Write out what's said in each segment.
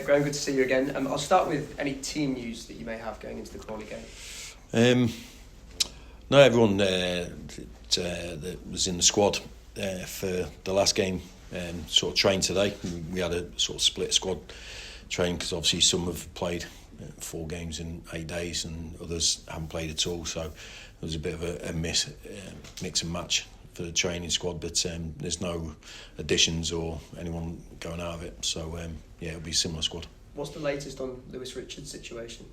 Graham, good to see you again. I'll start with any team news that you may have going into the Crawley game. No, everyone that was in the squad for the last game sort of trained today. We had a sort of split squad train because obviously some have played 4 games in 8 days and others haven't played at all. So there was a bit of a mix and match for the training squad, but there's no additions or anyone going out of it. So it'll be a similar squad. What's the latest on Lewis Richards' situation?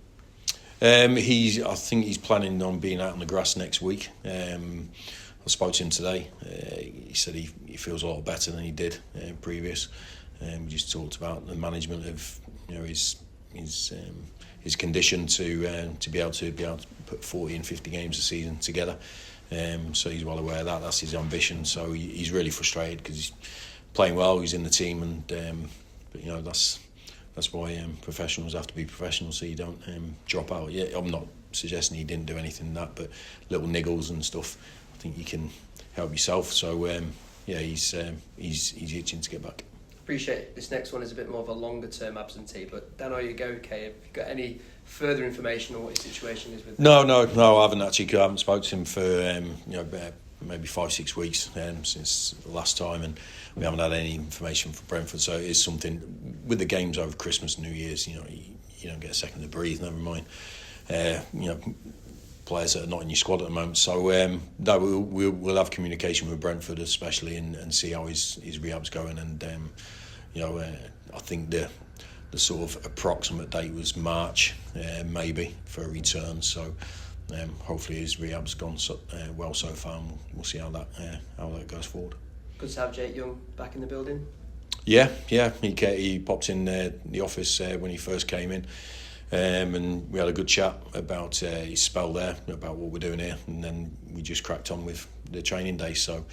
I think he's planning on being out on the grass next week. I spoke to him today. He said he feels a lot better than he did previous. We just talked about the management of his condition to be able to put 40 and 50 games a season together. So he's well aware of that. That's his ambition. So he's really frustrated because he's playing well. He's in the team, and but that's why professionals have to be professional, so you don't drop out. Yeah, I'm not suggesting he didn't do anything in that, but little niggles and stuff, I think you can help yourself. So he's itching to get back. Appreciate this next one is a bit more of a longer term absentee, but Dan, are you okay? Have you got any further information on what your situation is with? No, I haven't actually. I haven't spoken to him for maybe 5-6 weeks since the last time, and we haven't had any information from Brentford. So it is something with the games over Christmas and New Year's. You don't get a second to breathe. Never mind. Players that are not in your squad at the moment. So we'll have communication with Brentford, especially, and see how his rehab's going. And I think the sort of approximate date was March, maybe, for a return. So hopefully his rehab's gone well so far, and we'll see how that goes forward. Good to have Jake Young back in the building. Yeah. He popped in the office when he first came in. And we had a good chat about his spell there, about what we're doing here, and then we just cracked on with the training day. So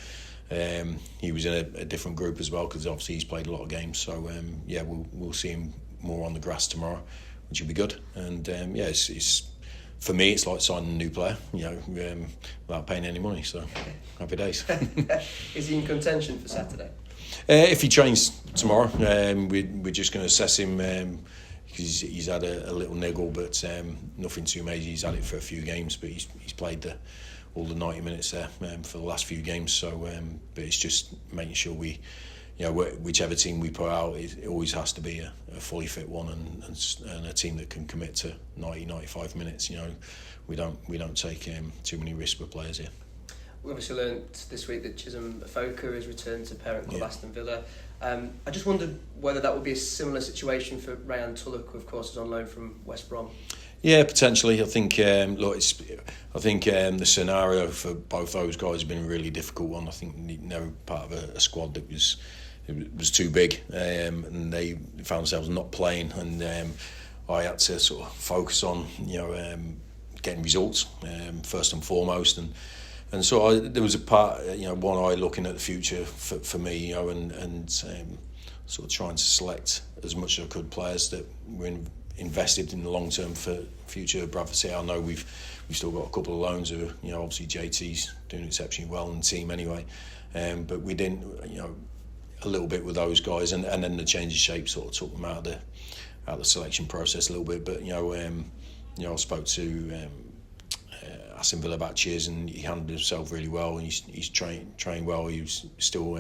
he was in a different group as well, because obviously he's played a lot of games. So we'll see him more on the grass tomorrow, which will be good. And it's for me, it's like signing a new player, without paying any money. So happy days. Is he in contention for Saturday? If he trains tomorrow, we're just going to assess him. He's had a little niggle, but nothing too major. He's had it for a few games, but he's played all the 90 minutes there for the last few games. So, but it's just making sure whichever team we put out, it always has to be a fully fit one and a team that can commit to 90-95 minutes. We don't take too many risks with players here. We obviously learned this week that Chisholm Afoka has returned to parent club Aston Villa. I just wondered whether that would be a similar situation for Rayan Tulloch, who of course is on loan from West Brom. Yeah, potentially. I think the scenario for both those guys has been a really difficult one. I think they were part of a squad that was too big, and they found themselves not playing, and I had to sort of focus on getting results first and foremost, and so there was a part, one eye looking at the future for me, and sort of trying to select as much as I could players that were invested in the long term for future of Bradford City. I know we've still got a couple of loans who, obviously JT's doing exceptionally well in the team anyway, but we didn't, a little bit with those guys, and then the change of shape sort of took them out of the selection process a little bit. But I spoke to Aston Villa about Chiz, and he handled himself really well, and he's trained well. He was still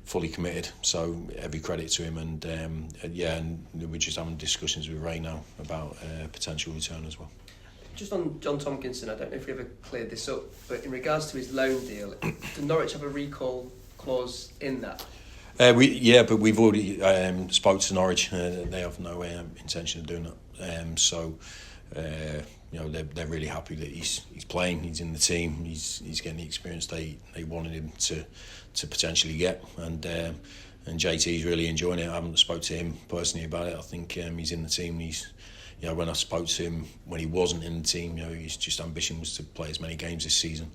fully committed, so every credit to him. And we're just having discussions with Ray now about potential return as well. Just on John Tompkinson, I don't know if we ever cleared this up, but in regards to his loan deal, did Norwich have a recall clause in that? But we've already spoke to Norwich. They have no intention of doing that. They're really happy that he's playing. He's in the team. He's getting the experience they wanted him to potentially get. And JT's really enjoying it. I haven't spoke to him personally about it. I think he's in the team. When I spoke to him when he wasn't in the team, his just ambition was to play as many games this season.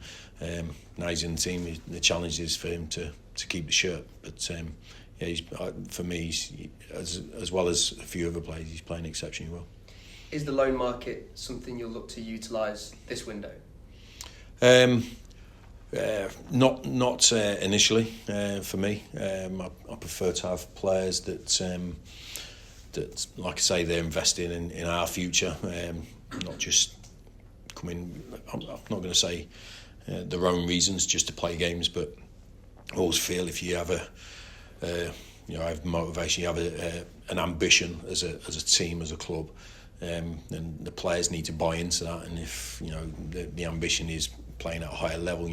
Now he's in the team. The challenge is for him to keep the shirt. But for me, as well as a few other players, he's playing exceptionally well. Is the loan market something you'll look to utilise this window? Not initially for me. I prefer to have players that that, like I say, they're investing in our future, not just coming. I'm not going to say their own reasons just to play games, but I always feel if you have have motivation, you have an ambition as a team, as a club, and the players need to buy into that. And if the ambition is playing at a higher level,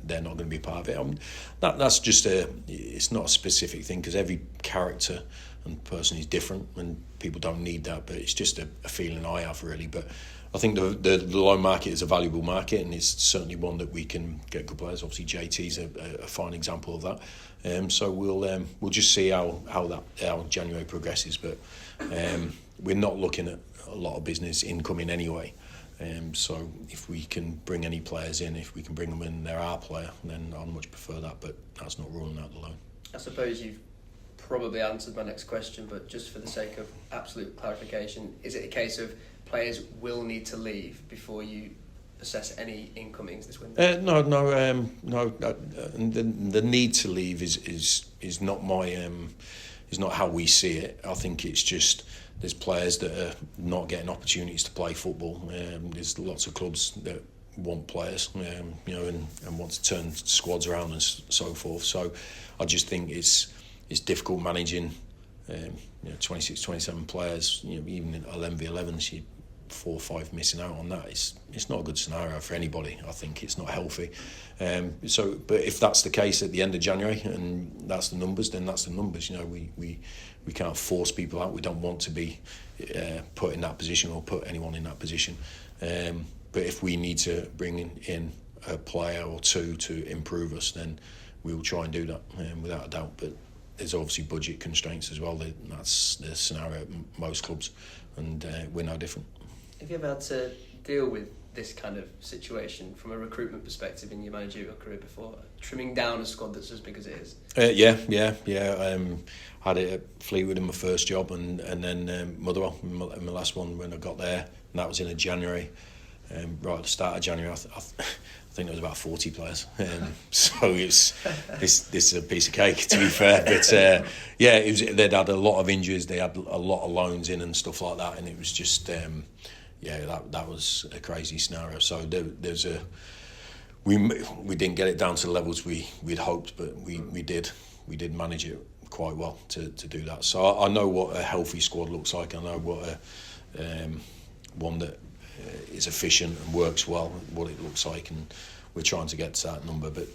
they're not going to be part of it. That's just it's not a specific thing, because every character and person is different, and people don't need that. But it's just a feeling I have, really. But I think the loan market is a valuable market, and it's certainly one that we can get good players. Obviously, JT's a fine example of that. So we'll just see how January progresses. But we're not looking at a lot of business incoming anyway. So if we can bring any players in, if we can bring them in, they're our player, then I'd much prefer that. But that's not ruling out the loan. I suppose you've probably answered my next question, but just for the sake of absolute clarification, is it a case of players will need to leave before you assess any incomings this window? No. The need to leave is not is not how we see it. I think it's just there's players that are not getting opportunities to play football. There's lots of clubs that want players, and want to turn squads around and so forth. So I just think it's difficult managing 26, 27 players. Even in 11v11s, you 4 or 5 missing out on that. It's not a good scenario for anybody. I think it's not healthy. But if that's the case at the end of January and that's the numbers, then that's the numbers. We can't force people out. We don't want to be put in that position or put anyone in that position. But if we need to bring in a player or two to improve us, then we will try and do that without a doubt. But there's obviously budget constraints as well. That's the scenario at most clubs, and we're no different. Have you ever had to deal with this kind of situation from a recruitment perspective in your managerial career before, trimming down a squad that's as big as it is? Yeah. Had it at Fleetwood in my first job, and then Motherwell in my last one when I got there, and that was in January. Right at the start of January, I think there was about 40 players. So this is a piece of cake, to be fair. But they'd had a lot of injuries, they had a lot of loans in and stuff like that, and it was just that was a crazy scenario. So we didn't get it down to the levels we'd hoped, but we did manage it quite well to do that. So I know what a healthy squad looks like. I know what one that is efficient and works well, what it looks like, and we're trying to get to that number. But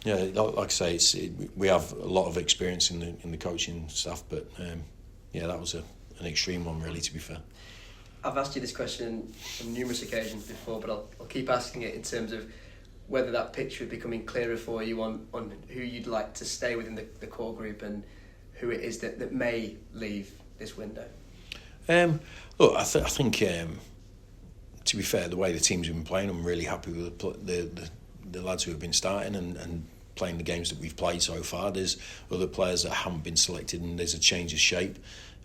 like I say, we have a lot of experience in the coaching staff. But that was an extreme one, really, to be fair. I've asked you this question on numerous occasions before, but I'll keep asking it in terms of whether that picture is becoming clearer for you on who you'd like to stay within the core group and who it is that may leave this window. Look, I think to be fair, the way the teams have been playing, I'm really happy with the lads who have been starting and playing the games that we've played so far. There's other players that haven't been selected, and there's a change of shape.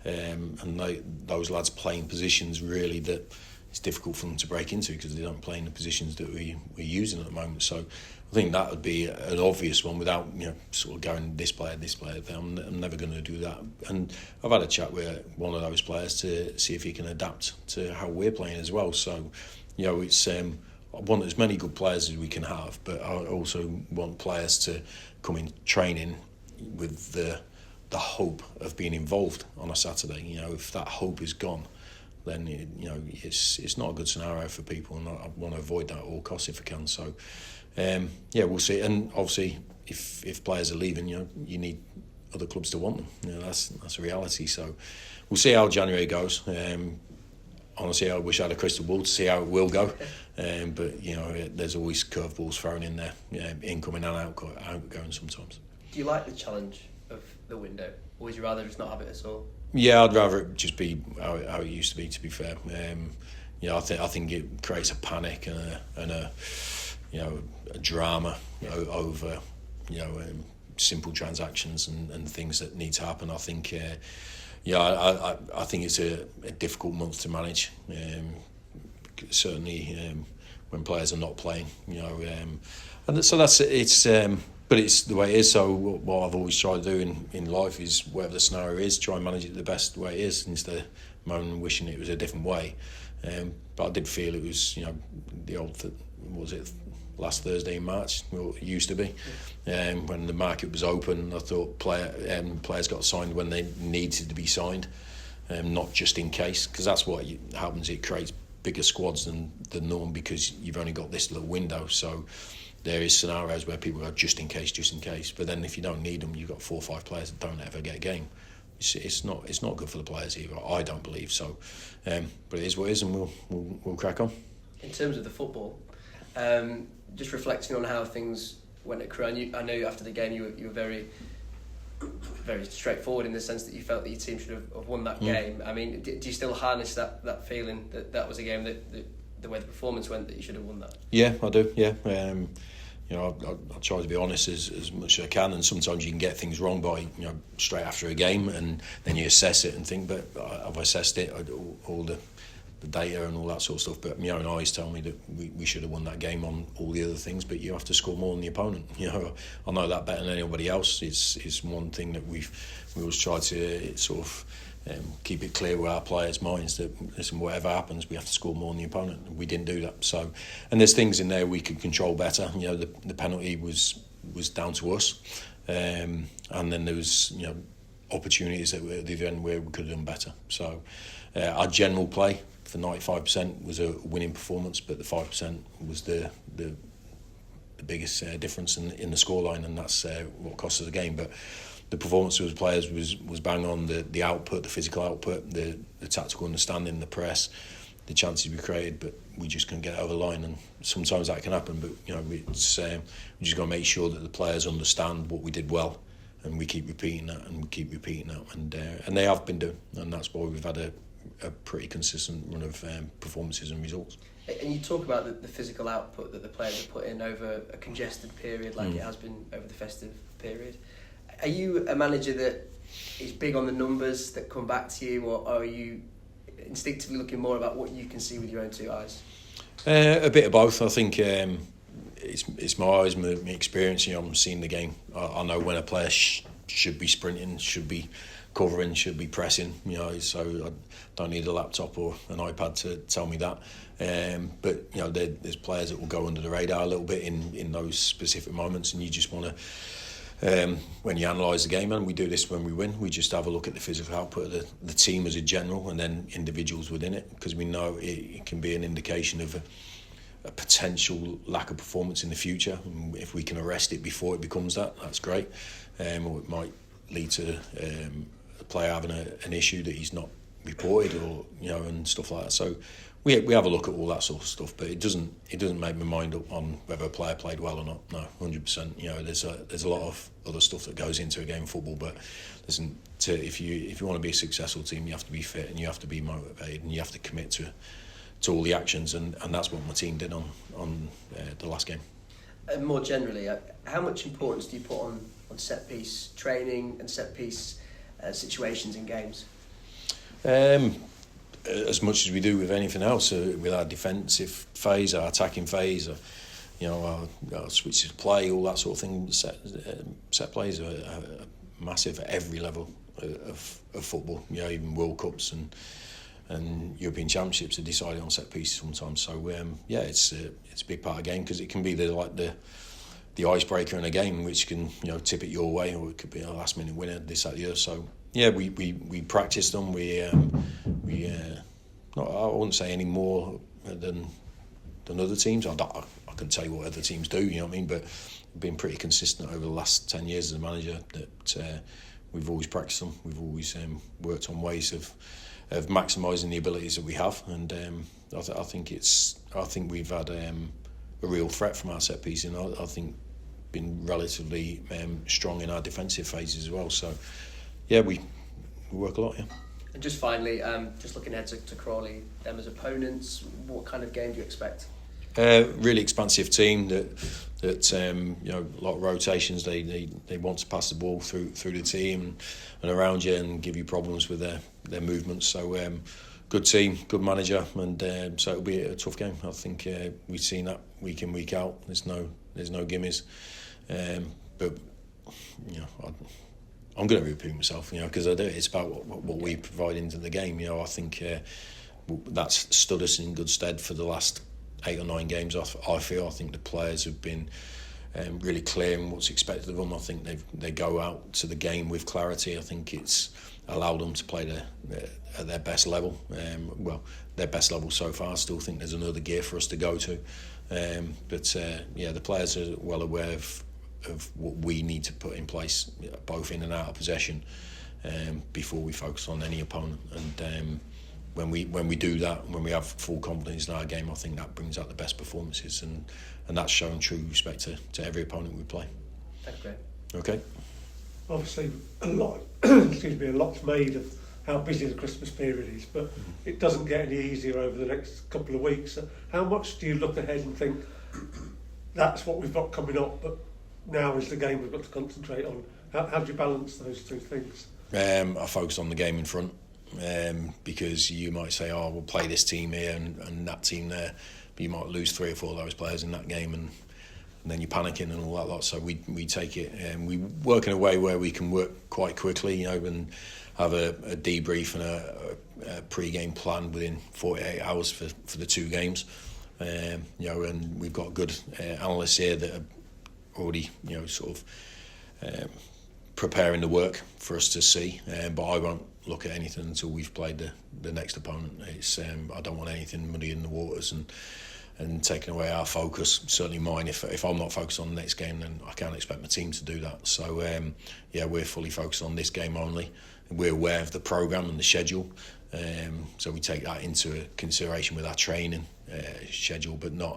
And those lads playing positions really that it's difficult for them to break into because they don't play in the positions that we're using at the moment. So I think that would be an obvious one without sort of going this player. I'm never going to do that. And I've had a chat with one of those players to see if he can adapt to how we're playing as well. So it's I want as many good players as we can have, but I also want players to come in training with the hope of being involved on a Saturday. If that hope is gone, then it's not a good scenario for people, and I want to avoid that at all costs if I can. So we'll see. And obviously, if players are leaving, you need other clubs to want them. That's a reality. So we'll see how January goes. Honestly, I wish I had a crystal ball to see how it will go. But there's always curveballs thrown in there, incoming and outgoing sometimes. Do you like the challenge of the window, or would you rather just not have it at all? Yeah, I'd rather it just be how it used to be. To be fair, I think it creates a panic and a drama over simple transactions and things that need to happen. I think I think it's a difficult month to manage. Certainly when players are not playing, and so But it's the way it is. So what I've always tried to do in life is, whatever the scenario is, try and manage it the best way it is, instead of moaning and wishing it was a different way. But I did feel it was, the old, what was it, last Thursday in March, well, it used to be, when the market was open. I thought players got signed when they needed to be signed, not just in case, because that's what happens. It creates bigger squads than the norm, because you've only got this little window. So there is scenarios where people go just in case. But then if you don't need them, you've got 4 or 5 players that don't ever get a game. It's not good for the players either. I don't believe so. But it is what it is, and we'll crack on. In terms of the football, just reflecting on how things went at Crewe, I know after the game you were very, very straightforward in the sense that you felt that your team should have won that game. I mean, do you still harness that feeling that was a game that the way the performance went, that you should have won that? Yeah, I do. Yeah. I try to be honest as much as I can, and sometimes you can get things wrong by straight after a game, and then you assess it and think, but I've assessed it, all the data and all that sort of stuff, but my own eyes tell me that we should have won that game on all the other things. But you have to score more than the opponent. I know that better than anybody else. It's one thing that we always try to sort of keep it clear with our players' minds that, listen, whatever happens, we have to score more than the opponent. We didn't do that. So, and there's things in there we could control better. The penalty was down to us, and then there was opportunities at the end where we could have done better. So our general play for 95% was a winning performance, but the 5% was the biggest difference in the scoreline, and that's what cost us the game. But the performance of the players was bang on. The output, the physical output, the tactical understanding, the press, the chances we created, but we just couldn't get over the line. And sometimes that can happen, but we just got to make sure that the players understand what we did well, and we keep repeating that, and they have been doing, and that's why we've had a pretty consistent run of performances and results. And you talk about the physical output that the players have put in over a congested period, like it has been over the festive period. Are you a manager that is big on the numbers that come back to you, or are you instinctively looking more about what you can see with your own 2 eyes? A bit of both. I think it's my eyes, my experience. I'm seeing the game. I know when a player should be sprinting, should be covering, should be pressing. So I don't need a laptop or an iPad to tell me that. But there's players that will go under the radar a little bit in those specific moments, and you just want to. When you analyse the game, and we do this when we win, we just have a look at the physical output of the team as a general, and then individuals within it, because we know it can be an indication of a potential lack of performance in the future. And if we can arrest it before it becomes that's great. Or it might lead to a player having an issue that he's not reported, or and stuff like that. So we have a look at all that sort of stuff, but it doesn't make my mind up on whether a player played well or not. No, 100%. There's a lot of other stuff that goes into a game of football, but listen, if you want to be a successful team, you have to be fit, and you have to be motivated, and you have to commit to all the actions, and that's what my team did on the last game. And more generally, how much importance do you put on set piece training and set piece situations in games? As much as we do with anything else, with our defensive phase, our attacking phase, our switches of play, all that sort of thing. Set plays are massive at every level of football. Even World Cups and European Championships are decided on set pieces sometimes. So it's a big part of the game, because it can be the icebreaker in a game, which can tip it your way, or it could be a last minute winner, this, that, the other. So yeah, we practice them. I wouldn't say any more than other teams. I can tell you what other teams do. You know what I mean? But we've been pretty consistent over the last 10 years as a manager that we've always practiced them. We've always worked on ways of maximising the abilities that we have, and I think we've had a real threat from our set piece, and I think been relatively strong in our defensive phases as well. So yeah, we work a lot. Yeah. And just finally, just looking ahead to Crawley, them as opponents, what kind of game do you expect? Really expansive team that a lot of rotations. They want to pass the ball through the team and around you, and give you problems with their movements. So good team, good manager, and so it'll be a tough game. I think we've seen that week in, week out. There's no gimmies. but you know, I'm going to repeat myself, you know, because I do. It's about what we provide into the game. You know, I think that's stood us in good stead for the last 8 or 9 games. I think the players have been really clear in what's expected of them. I think they go out to the game with clarity. I think it's allowed them to play at their best level. Their best level so far. I still think there's another gear for us to go to. But the players are well aware of what we need to put in place, both in and out of possession, before we focus on any opponent. And when we do that, when we have full confidence in our game, I think that brings out the best performances, and that's showing true respect to every opponent we play. Thanks, Graham. Okay. Obviously, a lot's made of how busy the Christmas period is, but it doesn't get any easier over the next couple of weeks. So how much do you look ahead and think that's what we've got coming up, but now is the game we've got to concentrate on? How do you balance those two things? I focus on the game in front, because you might say, oh, we'll play this team here and that team there, but you might lose 3 or 4 of those players in that game, and then you're panicking and all that lot. So we take it, and we work in a way where we can work quite quickly, you know, and have a debrief and a pre-game plan within 48 hours for the 2 games. You know, and we've got good analysts here that are already, you know, sort of preparing the work for us to see. But I won't look at anything until we've played the next opponent. It's I don't want anything muddy in the waters and taking away our focus. Certainly mine. If I'm not focused on the next game, then I can't expect my team to do that. So we're fully focused on this game only. We're aware of the programme and the schedule, so we take that into consideration with our training schedule, but not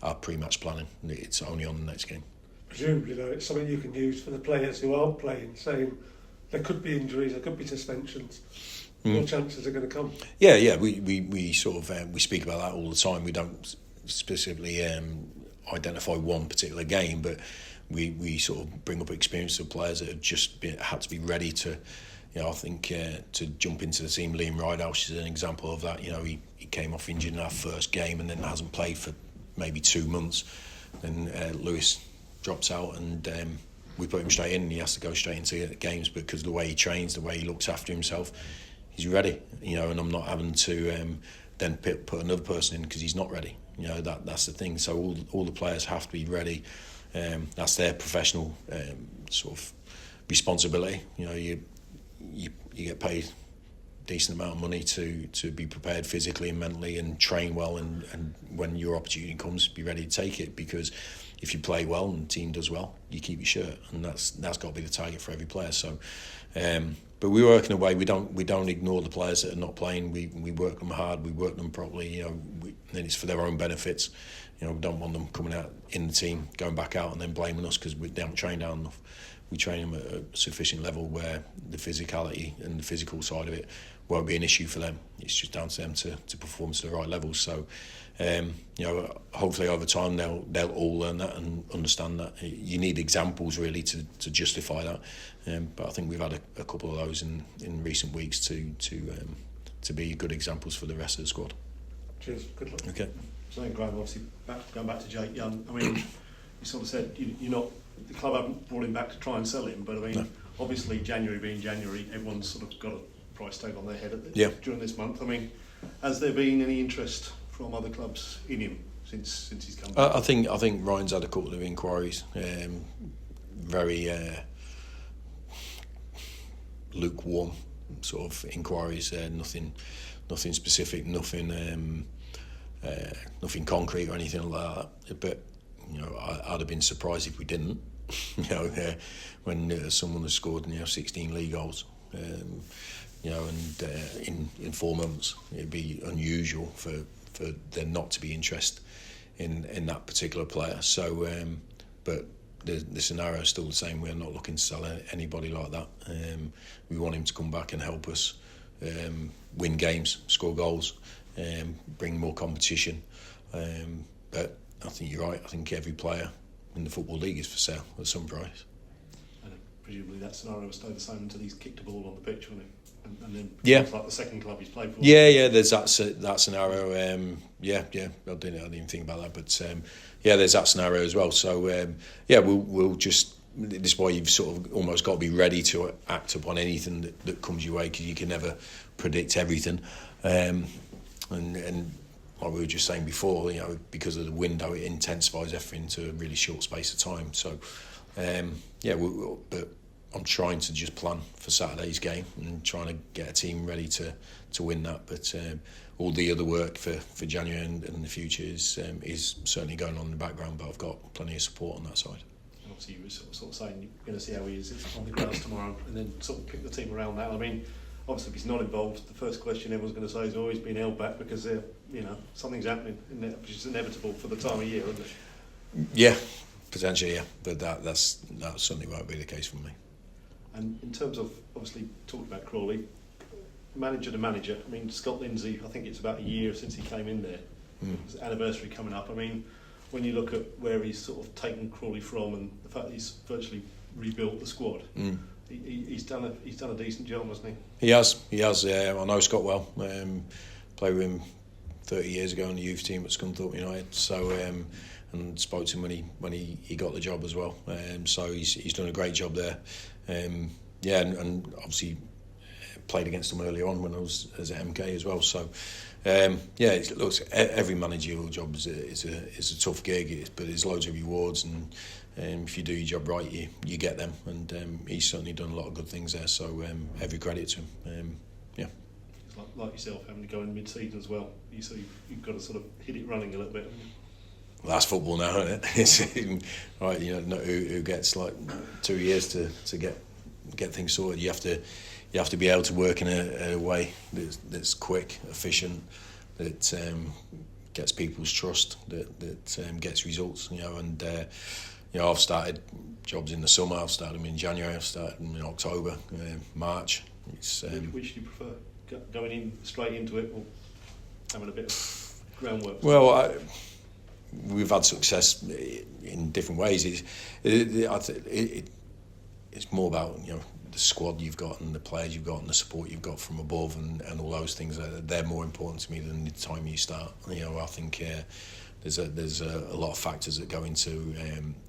our pre-match planning. It's only on the next game. Presumably, though, it's something you can use for the players who aren't playing, saying there could be injuries, there could be suspensions. More chances are going to come. Yeah. We sort of we speak about that all the time. We don't specifically identify one particular game, but we sort of bring up experience of players that have just had to be ready to, you know, I think to jump into the team. Liam Ridehouse is an example of that. You know, he came off injured in our first game and then hasn't played for maybe 2 months. Then Lewis drops out and we put him straight in, and he has to go straight into games because the way he trains, the way he looks after himself, he's ready. You know, and I'm not having to then put another person in because he's not ready. You know, that's the thing. So all the players have to be ready. That's their professional sort of responsibility. You know, you get paid a decent amount of money to be prepared physically and mentally and train well, and when your opportunity comes, be ready to take it, because if you play well and the team does well, you keep your shirt, and that's got to be the target for every player. So but we work in a way, we don't ignore the players that are not playing. We work them hard, we work them properly, you know, and it's for their own benefits. You know, we don't want them coming out in the team, going back out and then blaming us because they haven't trained hard enough. We train them at a sufficient level where the physicality and the physical side of it won't be an issue for them. It's just down to them to perform to the right level. So, you know, hopefully over time they'll all learn that and understand that. You need examples really to justify that. But I think we've had a couple of those in recent weeks to be good examples for the rest of the squad. Cheers. Good luck. Okay. So Graham, obviously going back to Jake Young, I mean, you sort of said you're not, the club haven't brought him back to try and sell him, but I mean, obviously January being January, everyone's sort of got a price tag on their head during this month. I mean, has there been any interest from other clubs in him since he's come back? I think Ryan's had a couple of inquiries, very lukewarm sort of inquiries. Nothing specific, nothing concrete or anything like that. But you know, I'd have been surprised if we didn't. You know, when someone has scored 16 league goals, you know, and in 4 months, it'd be unusual for there not to be interest in that particular player. So, but the scenario is still the same. We're not looking to sell anybody like that. We want him to come back and help us win games, score goals, bring more competition. But I think you're right. I think every player in the Football League is for sale at some price. And presumably that scenario will stay the same until he's kicked a ball on the pitch, won't and then yeah, like the second club he's played for. Yeah. There's that scenario. I didn't even think about that, but there's that scenario as well. So we'll just. This is why you've sort of almost got to be ready to act upon anything that comes your way, because you can never predict everything. And like we were just saying before, because of the window, it intensifies everything to a really short space of time. So, but I'm trying to just plan for Saturday's game and trying to get a team ready to win that. But all the other work for January and the future is certainly going on in the background. But I've got plenty of support on that side. Obviously, you were sort of saying you're going to see how he is on the grounds tomorrow, and then sort of pick the team around that. I mean, obviously, if he's not involved, the first question everyone's going to say is always been held back because something's happening, which is inevitable for the time of year, isn't it? Yeah, potentially, yeah, but that certainly won't be the case for me. And in terms of obviously talking about Crawley, manager to manager, I mean, Scott Lindsay, I think it's about a year since he came in there. It's anniversary coming up. I mean, when you look at where he's sort of taken Crawley from and the fact that he's virtually rebuilt the squad, he's done a decent job, hasn't he? He has. I know Scott well. Played with him 30 years ago on the youth team at Scunthorpe United. So and spoke to him when he got the job as well. So he's done a great job there. And obviously played against him earlier on when I was at MK as well. So. It looks, every managerial job is a tough gig, but there's loads of rewards, and if you do your job right, you get them. And he's certainly done a lot of good things there. So every credit to him. It's like yourself having to go in mid-season as well. You've got to sort of hit it running a little bit. Well, that's football now, isn't it? It's, right, who gets like 2 years to get things sorted. You have to be able to work in a way that's quick, efficient, that gets people's trust, that gets results. And I've started jobs in the summer. I've started them in January. I've started them in October, March. Which do you prefer, going in straight into it, or having a bit of groundwork? Well, we've had success in different ways. It's more about the squad you've got and the players you've got and the support you've got from above and all those things. They're more important to me than the time you start. I think there's a lot of factors that go into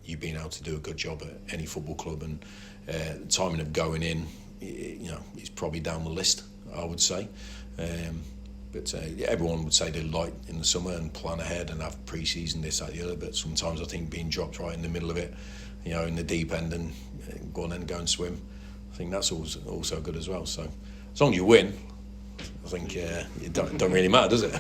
you being able to do a good job at any football club, and the timing of going in, it's probably down the list, I would say. But everyone would say they like in the summer and plan ahead and have pre-season, this, that, the other. But sometimes I think being dropped right in the middle of it, in the deep end, and go and swim, I think that's also good as well. So as long as you win, I think it don't really matter, does it?